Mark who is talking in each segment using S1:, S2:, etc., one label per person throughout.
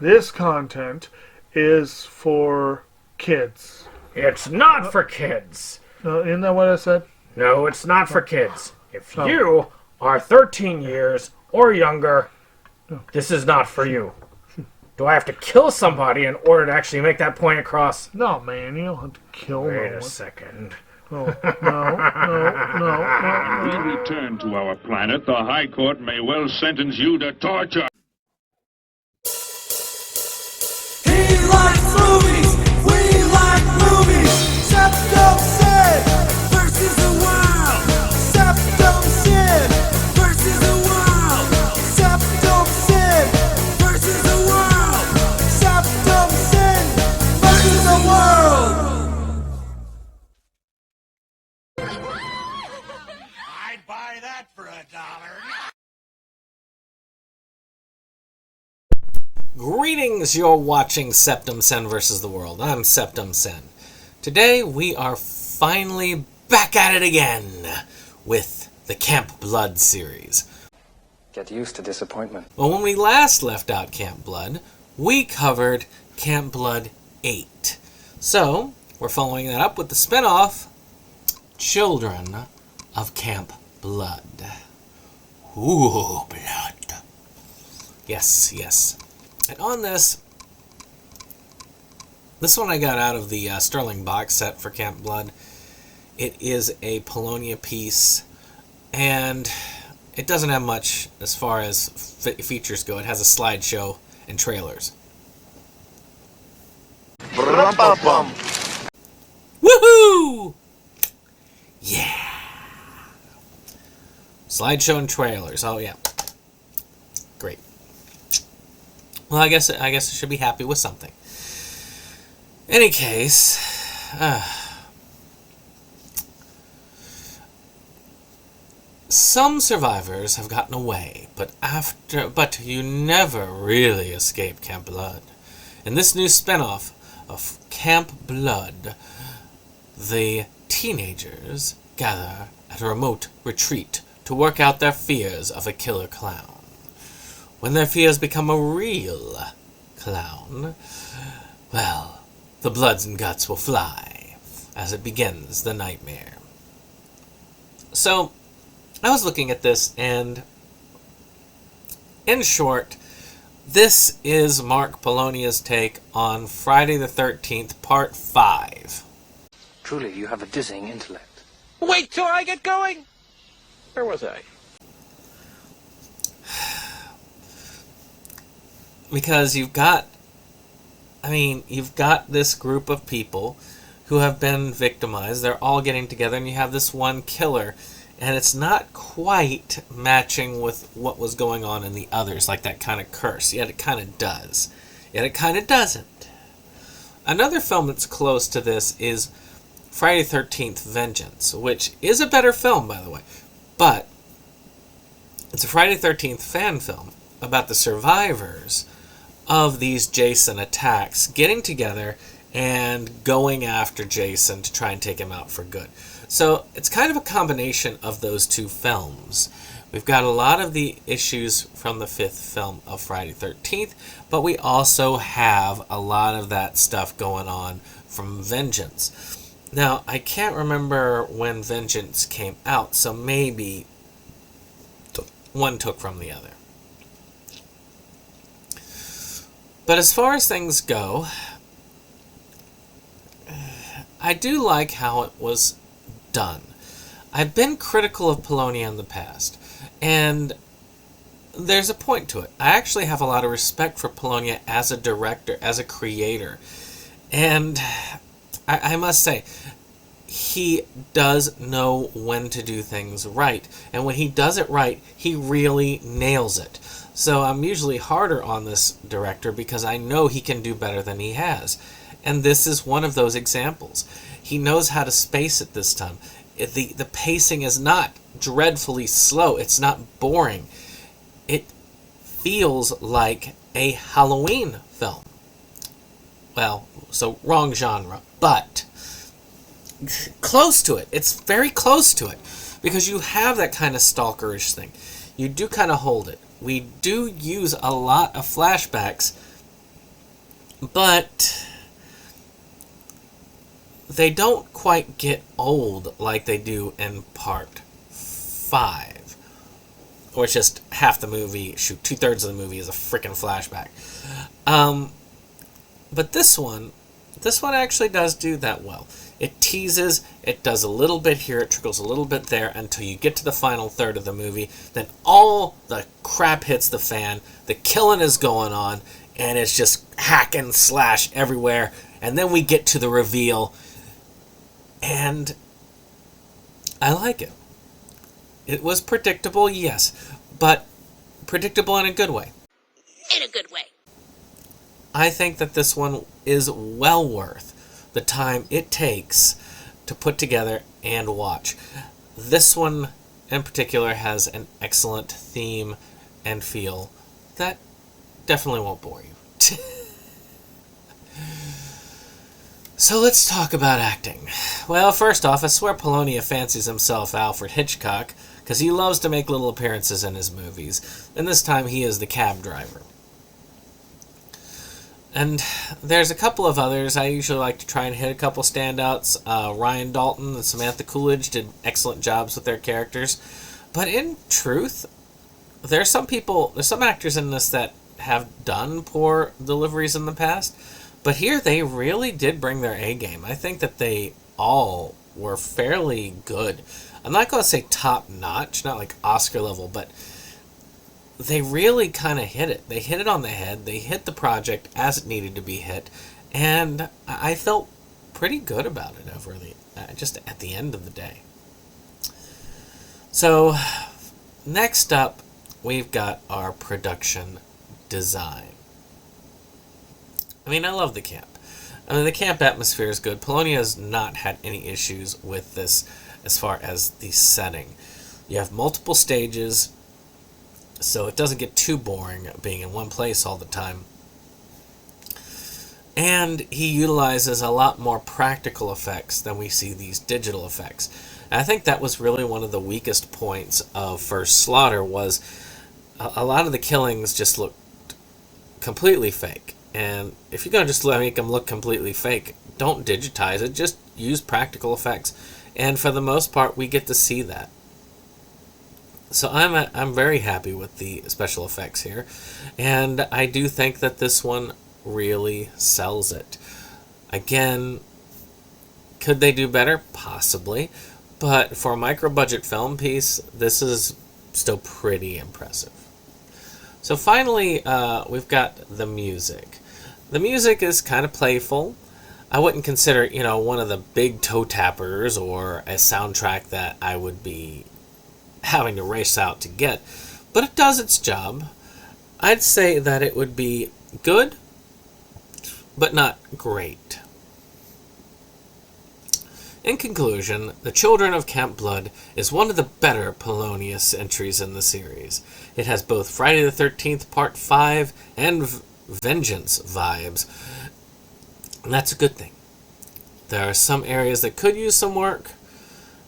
S1: This content is for kids.
S2: It's not for kids.
S1: Isn't that what I said?
S2: No, it's not for kids. If
S1: Oh.
S2: you are 13 years or younger, this is not for you. Do I have to kill somebody in order to actually make that point across?
S1: No, man, you don't have to kill
S2: Wait
S1: no
S2: a
S1: one.
S2: second.
S1: Oh, no.
S3: We return to our planet. The High Court may well sentence you to torture.
S4: He likes movies, we like movies. SeptumSin versus the world. SeptumSin versus the world. SeptumSin versus the world. SeptumSin versus the world. I'd buy that for $1.
S5: Greetings, you're watching SeptumSin vs. the World. I'm SeptumSin. Today we are finally back at it again with the Camp Blood series.
S6: Get used to disappointment.
S5: Well, when we last left out Camp Blood, we covered Camp Blood 8. So, we're following that up with the spin-off, Children of Camp Blood. Ooh, blood. Yes. And on this one I got out of the Sterling box set for Camp Blood. It is a Polonia piece, and it doesn't have much as far as features go. It has a slideshow and trailers. Woohoo! Yeah! Slideshow and trailers. Oh, yeah. Great. Well, I guess I should be happy with something. Any case, some survivors have gotten away, but you never really escape Camp Blood. In this new spin-off of Camp Blood, the teenagers gather at a remote retreat to work out their fears of a killer clown. When their fears become a real clown, well, the bloods and guts will fly as it begins the nightmare. So, I was looking at this, and in short, this is Mark Polonia's take on Friday the 13th, Part 5.
S6: Truly, you have a dizzying intellect.
S7: Wait till I get going! Where was I?
S5: Because you've got this group of people who have been victimized. They're all getting together, and you have this one killer, and it's not quite matching with what was going on in the others, like that kind of curse. Yet it kind of does. Yet it kind of doesn't. Another film that's close to this is Friday the 13th Vengeance, which is a better film, by the way. But it's a Friday the 13th fan film about the survivors of these Jason attacks getting together and going after Jason to try and take him out for good. So it's kind of a combination of those two films. We've got a lot of the issues from the fifth film of Friday the 13th, but we also have a lot of that stuff going on from Vengeance. Now, I can't remember when Vengeance came out, so maybe one took from the other. But as far as things go, I do like how it was done. I've been critical of Polonia in the past, and there's a point to it. I actually have a lot of respect for Polonia as a director, as a creator. And I must say, he does know when to do things right. And when he does it right, he really nails it. So I'm usually harder on this director because I know he can do better than he has. And this is one of those examples. He knows how to space it this time. The pacing is not dreadfully slow. It's not boring. It feels like a Halloween film. Well, so wrong genre, but close to it. It's very close to it because you have that kind of stalkerish thing. You do kind of hold it. We do use a lot of flashbacks But they don't quite get old like they do in part 5. Or it's just half the movie, shoot, 2/3 of the movie is a freaking flashback. But this one actually does do that well. It teases, it does a little bit here, it trickles a little bit there until you get to the final third of the movie. Then all the crap hits the fan, the killing is going on, and it's just hack and slash everywhere. And then we get to the reveal, and I like it. It was predictable, yes, but predictable in a good way.
S8: In a good way.
S5: I think that this one is well worth the time it takes to put together and watch. This one in particular has an excellent theme and feel that definitely won't bore you. So let's talk about acting. Well, first off, I swear Polonia fancies himself Alfred Hitchcock because he loves to make little appearances in his movies, and this time he is the cab driver. And there's a couple of others. I usually like to try and hit a couple standouts. Ryan Dalton and Samantha Coolidge did excellent jobs with their characters. But in truth, there's some actors in this that have done poor deliveries in the past. But here they really did bring their A game. I think that they all were fairly good. I'm not going to say top notch, not like Oscar level, but they really kind of hit it. They hit it on the head. They hit the project as it needed to be hit. And I felt pretty good about it over just at the end of the day. So, next up, we've got our production design. I mean, I love the camp. I mean, the camp atmosphere is good. Polonia has not had any issues with this as far as the setting. You have multiple stages, so it doesn't get too boring being in one place all the time. And he utilizes a lot more practical effects than we see these digital effects. And I think that was really one of the weakest points of First Slaughter was a lot of the killings just looked completely fake. And if you're going to just make them look completely fake, don't digitize it, just use practical effects. And for the most part, we get to see that. So I'm very happy with the special effects here. And I do think that this one really sells it. Again, could they do better? Possibly. But for a micro-budget film piece, this is still pretty impressive. So finally, we've got the music. The music is kind of playful. I wouldn't consider, one of the big toe tappers or a soundtrack that I would be having to race out to get, but it does its job. I'd say that it would be good, but not great. In conclusion, The Children of Camp Blood is one of the better Polonius entries in the series. It has both Friday the 13th Part 5 and Vengeance vibes, and that's a good thing. There are some areas that could use some work,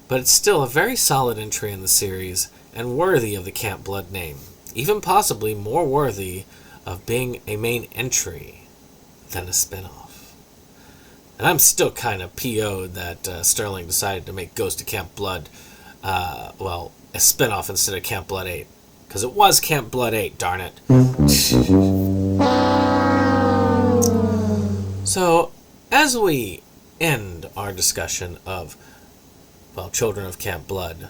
S5: but it's still a very solid entry in the series and worthy of the Camp Blood name, even possibly more worthy of being a main entry than a spin-off. And I'm still kind of PO'd that Sterling decided to make Ghost of Camp Blood, a spin-off instead of Camp Blood 8. Because it was Camp Blood 8, darn it. So, as we end our discussion of, Children of Camp Blood,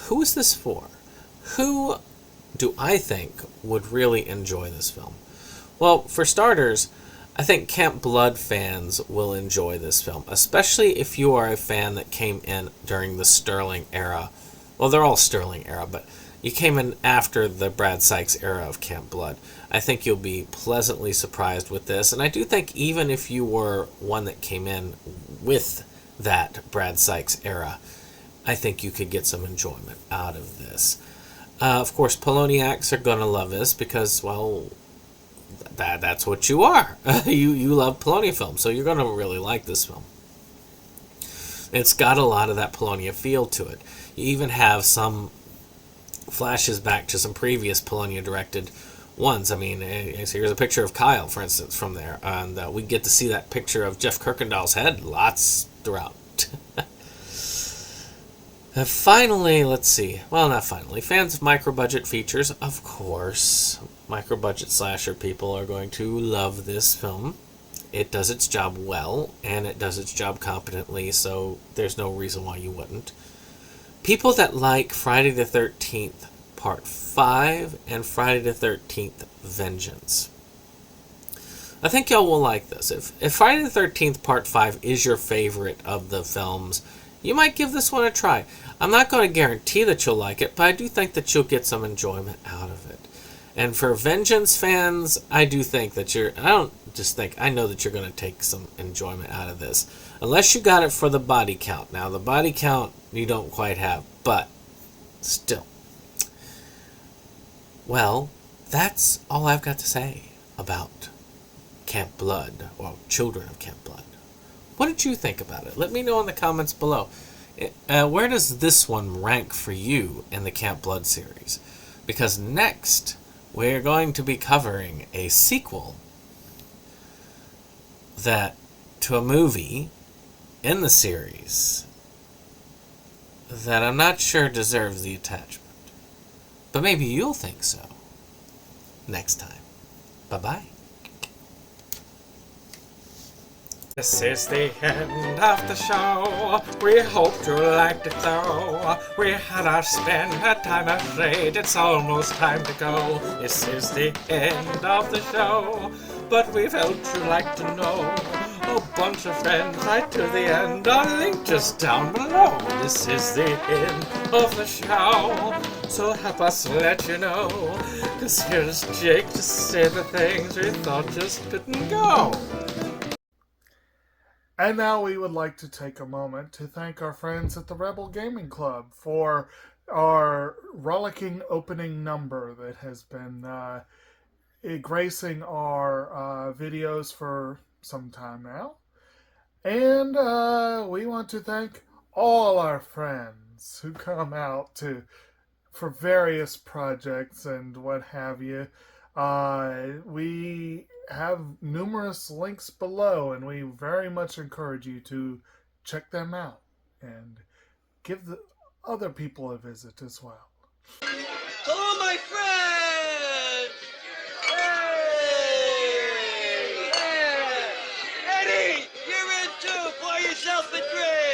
S5: who is this for? Who do I think would really enjoy this film? Well, for starters, I think Camp Blood fans will enjoy this film, especially if you are a fan that came in during the Sterling era. Well, they're all Sterling era, but you came in after the Brad Sykes era of Camp Blood. I think you'll be pleasantly surprised with this, and I do think even if you were one that came in with that Brad Sykes era, I think you could get some enjoyment out of this. Of course, Poloniacs are going to love this because, that's what you are. you love Polonia films, so you're going to really like this film. It's got a lot of that Polonia feel to it. You even have some flashes back to some previous Polonia-directed ones. I mean, so here's a picture of Kyle, for instance, from there, and we get to see that picture of Jeff Kirkendall's head lots throughout. Finally, let's see. Well, not finally. Fans of micro-budget features, of course. Micro-budget slasher people are going to love this film. It does its job well, and it does its job competently, so there's no reason why you wouldn't. People that like Friday the 13th Part 5 and Friday the 13th Vengeance, I think y'all will like this. If Friday the 13th Part 5 is your favorite of the films, you might give this one a try. I'm not going to guarantee that you'll like it, but I do think that you'll get some enjoyment out of it. And for Vengeance fans, I do think that I know that you're going to take some enjoyment out of this. Unless you got it for the body count. Now, the body count you don't quite have, but still. Well, that's all I've got to say about Camp Blood, or Children of Camp Blood. What did you think about it? Let me know in the comments below. Where does this one rank for you in the Camp Blood series? Because next, we're going to be covering a sequel to a movie in the series that I'm not sure deserves the attachment. But maybe you'll think so. Next time. Bye-bye. This is the end of the show. We hope you liked it though. We had our spend, had time afraid. It's almost time to go. This is the end of the show. But we felt you'd like to know. A bunch of friends right to the end. A link just down below. This is the end of the show. So help us let you know. 'Cause here's Jake to say the things we thought just couldn't go.
S1: And now we would like to take a moment to thank our friends at the Rebel Gaming Club for our rollicking opening number that has been gracing our videos for some time now. And we want to thank all our friends who come out for various projects and what have you. We have numerous links below, and we very much encourage you to check them out and give the other people a visit as well.
S4: Hello, my friends! Hey! Yeah! Eddie, you're in too! Pour yourself a drink!